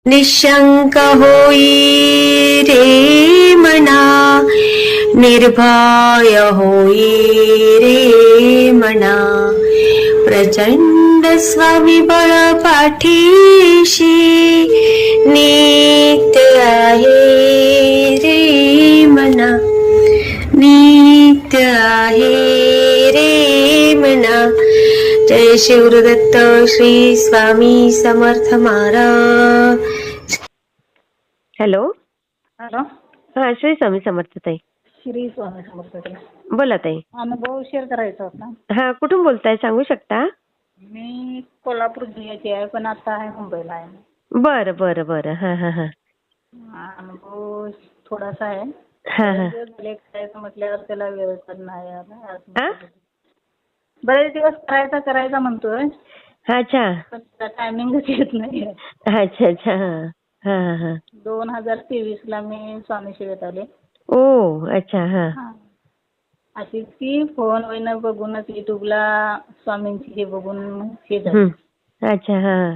निशंक होई रे मना, निर्भय होई रे मना, प्रचंड स्वविबळ पाठीशी नित्य आहे रे मना, नित्य आहे रे मना. जय शिवदत्त श्री स्वामी समर्थ महाराज. हॅलो. हॅलो. हा, श्री स्वामी समर्थ ताई. श्री स्वामी समर्थ. बोला ताई. अनुभव शेअर करायचा होता. हा, कुठून बोलताय सांगू शकता? मी कोल्हापूर जिल्ह्याची आहे, पण आता आहे मुंबईला आहे. बरं बरं बरं. हा हा हा. अनुभव थोडासा आहे. हा हा. करायचं म्हटल्यावर त्याला वेळ नाही आ? बरेच दिवस करायचा म्हणतोय, अच्छा पण टायमिंगच येत नाही. अच्छा अच्छा. हा हा हा. 2023 ला मी स्वामी सेवेत आले. ओ अच्छा. हा अशी ती फोन वगैरे बघूनच युट्यूबला स्वामींची हे बघून हे झालं. हम्म. अच्छा. हा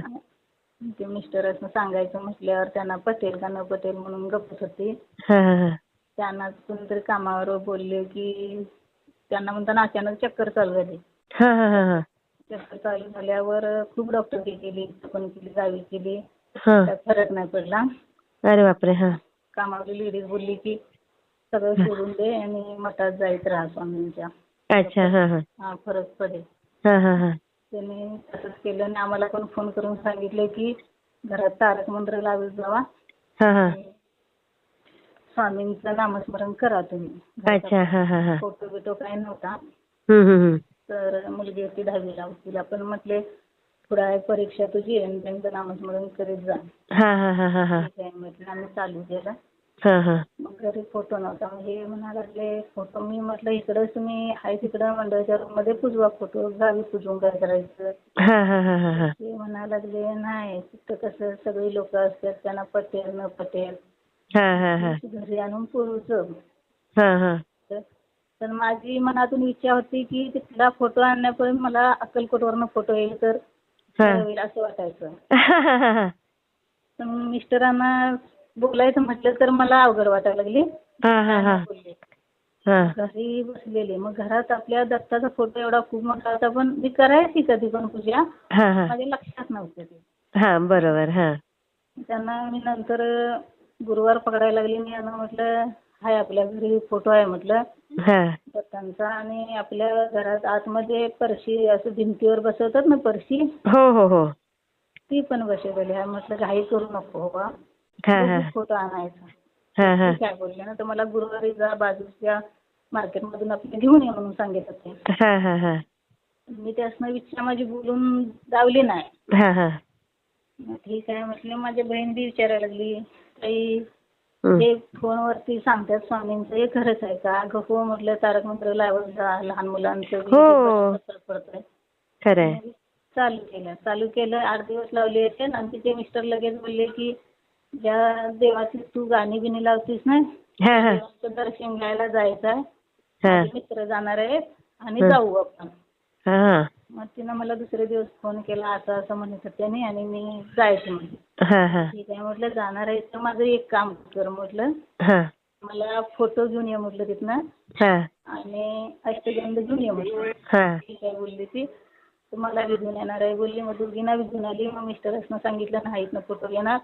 ते मिस्टरांना सांगायचं म्हटल्यावर त्यांना पटेल का न पटेल म्हणून गप्पच होती. हा हा. त्यांना कोणतरी कामावर बोलले की त्यांना म्हणताना अचानक चक्कर चालू झाली. हा हा हा. चक्कर चालू झाल्यावर खूप डॉक्टरकी केली, पण केली, गावी केली, हा. त्यात फरक नाही पडला. अरे बापरे. हा. कामावरली लेडीज बोलली की सगळं सोडून दे आणि मठात जायचं राहा स्वामींच्या. अच्छा. हा हा. हा, फरक पडेल. हा हा हा. त्यांनी तसंच केलं आणि आम्हाला पण फोन करून सांगितलं की घरात तारक मंत्र लावत जावा, हा हा. स्वामींचं नामस्मरण करा तुम्ही. अच्छा. हा हा हा. फोटो बिटो काही नव्हता. हम्म. तर मुलगी होती 10वीला, तिला पण म्हटले पुढे आहे परीक्षा तुझी आणि त्यांचं नामस्मरण करीत जा. हा हा हा हा हा. ठीक आहे म्हटलं. आम्ही चालू केलं. हा हा. मग घरी फोटो नव्हता. मग हे म्हणायला लागले फोटो. मी म्हटलं इकडंच तुम्ही आहे तिकडं मंडळाच्या रूम मध्ये पुजवा फोटो, गावी पुजवून काय करायचं. हा हा हा हा हा. ते म्हणायला लागले नाही तिथं कसं सगळी लोक असतात, त्यांना पटेल न पटेल, हा हा हा. घरी आणून पुजव. हा हा. तर माझी मनातून इच्छा होती की तिथला फोटो आणण्यापर्यंत मला अक्कलकोटवरनं फोटो येईल तर बरं होईल असं वाटायचं. पण मिस्टरांना बोलायचं म्हटलं तर मला अवघड वाटायला लागली. बोलले घरी बसलेले. मग घरात आपल्या दत्ताचा फोटो एवढा खूप मोठा होता, पण मी करायची कधी पण पूजा, माझ्या लक्षात नव्हतं ते. हा बरोबर. हा. त्यांना मी नंतर गुरुवार पकडायला लागली. मी यांना म्हटलं हाय आपल्या घरी फोटो आहे म्हटलं दत्तांचा, आणि आपल्या घरात आतमध्ये परशी असं भिंतीवर बसवतात ना परशी, हो हो हो, ती पण बसवलेली आहे. म्हटलं घाई करू नको बाबा, फोटो आणायचा. काय बोलले ना, तर मला गुरुवारी जा बाजूच्या मार्केटमधून आपले घेऊन ये म्हणून सांगितलं ते. मी त्यासनं इच्छा माझी बोलून दावली नाही. ठीक आहे म्हटलं. माझी बहीण बी विचारायला लागली काही हे फोनवरती सांगतात स्वामींचं हे खरंच आहे का? अगं हो म्हटलं, तारक मंत्र लावत जा, लहान मुलांचं फरक पडतोय. खरंय. चालू केलं 8 दिवस लावले होते. आणि तिचे मिस्टर लगेच बोलले की ज्या देवाची तू गाणी बिणी लावतीस ना, देवाचं दर्शन घ्यायला जायचं आहे, माझे मित्र जाणार आहेत आणि जाऊ आपण. मग तिनं मला दुसरे दिवस फोन केला, असं असं म्हणत होते नाही, आणि मी जायचं म्हटलं. ठीक आहे म्हटलं, जाणार आहे तर माझं एक काम कर म्हटलं, मला फोटो घेऊन ये म्हटलं तिथनं, आणि अष्टगंध घेऊन ये म्हटलं. ठीक आहे बोलली ती, तुम्हाला बी घेऊन येणार आहे बोलली. मग दोघींना बी घेऊन आली. मग मिस्टरसनं सांगितलं नाही इथनं फोटो घेणार,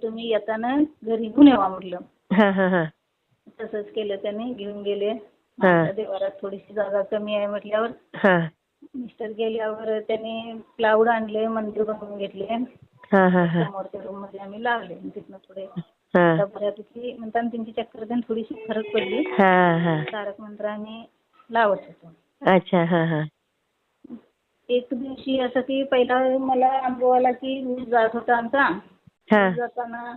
तुम्ही येताना घरी घेऊन यावा म्हटलं. तसंच केलं त्यांनी, घेऊन गेले. देवारात थोडीशी जागा कमी आहे म्हटल्यावर मिस्टर गेल्यावर त्यांनी क्लाउड आणले, मंदिर बनवून घेतले. समोरच्या रूम मध्ये आम्ही लावले. तिथनं पुढे बऱ्यापैकी म्हणताना त्यांची चक्कर त्यांनी थोडीशी फरक पडली. तारक मंत्र आम्ही लावत होतो. अच्छा. एक दिवशी असं की पहिला मला अनुभव आला की ऊस जात होता आमचा. जाताना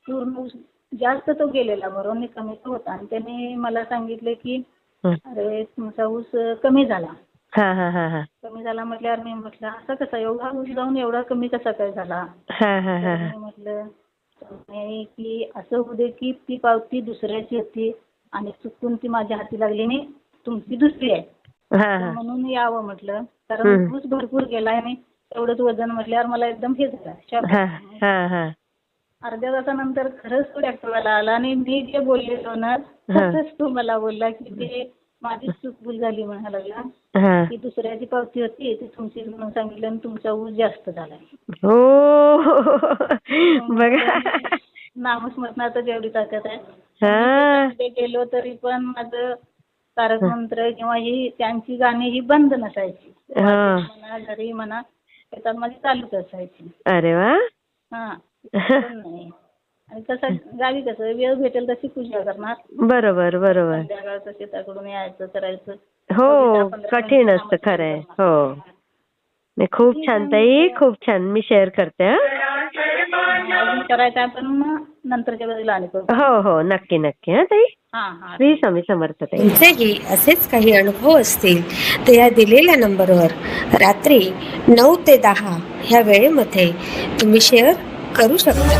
पूर्ण जास्त तो गेलेला, बरोबर कमी तो होता. आणि त्याने मला सांगितले की अरे तुमचा ऊस कमी झाला. कमी झाला म्हटल्यावर मी म्हटलं असं कसं, एवढा ऊस जाऊन एवढा कमी कसा काय झाला. मी म्हटलं की असं होऊ दे की ती पावती दुसऱ्याची होती आणि चुकून ती माझ्या हाती लागली नाही, तुमची दुसरी आहे म्हणून यावं म्हटलं. कारण ऊस भरपूर गेलाय नाही, एवढंच वजन म्हटल्यावर मला एकदम हे झालं shock. हा हा हा अर्ध्या तासानंतर खरंच तो डॉक्टरवाला आला आणि मी जे बोललेलो ना तसंच तो मला बोलला की ते माझी चूक भूल झाली म्हणायला लागला हा की दुसऱ्याची पावती होती ती तुमची म्हणून सांगितलं आणि तुमचा ऊस जास्त झालाय. हो बघा नामस्मरणातच एवढी ताकद आहे. हा मी गेलो तरी पण माझं तारक मंत्र किंवा ही त्यांची गाणी ही बंद नसायची. हा म्हणा घरी म्हणा शेतात माझी चालूच असायची. अरे वा हा पण नाही आणि कसं गावी कसं वेळ भेटेल तशी पूजा करणार. बरोबर बरोबर संध्याकाळचं शेताकडून यायचं करायचं. हो कठीण असतं खरंय. हो नाही खूप छान ताई, खूप छान. मी शेअर करते. अजून करायचं आपण नंतरच्या वेळेला आणि करू. हो हो नक्की नक्की. हा ताई हा हा श्री स्वामी समर्थ ताई. तुमचेही असेच काही अनुभव असतील तर या दिलेल्या नंबरवर रात्री 9 ते 10 ह्या वेळेमध्ये तुम्ही शेअर करू शकता.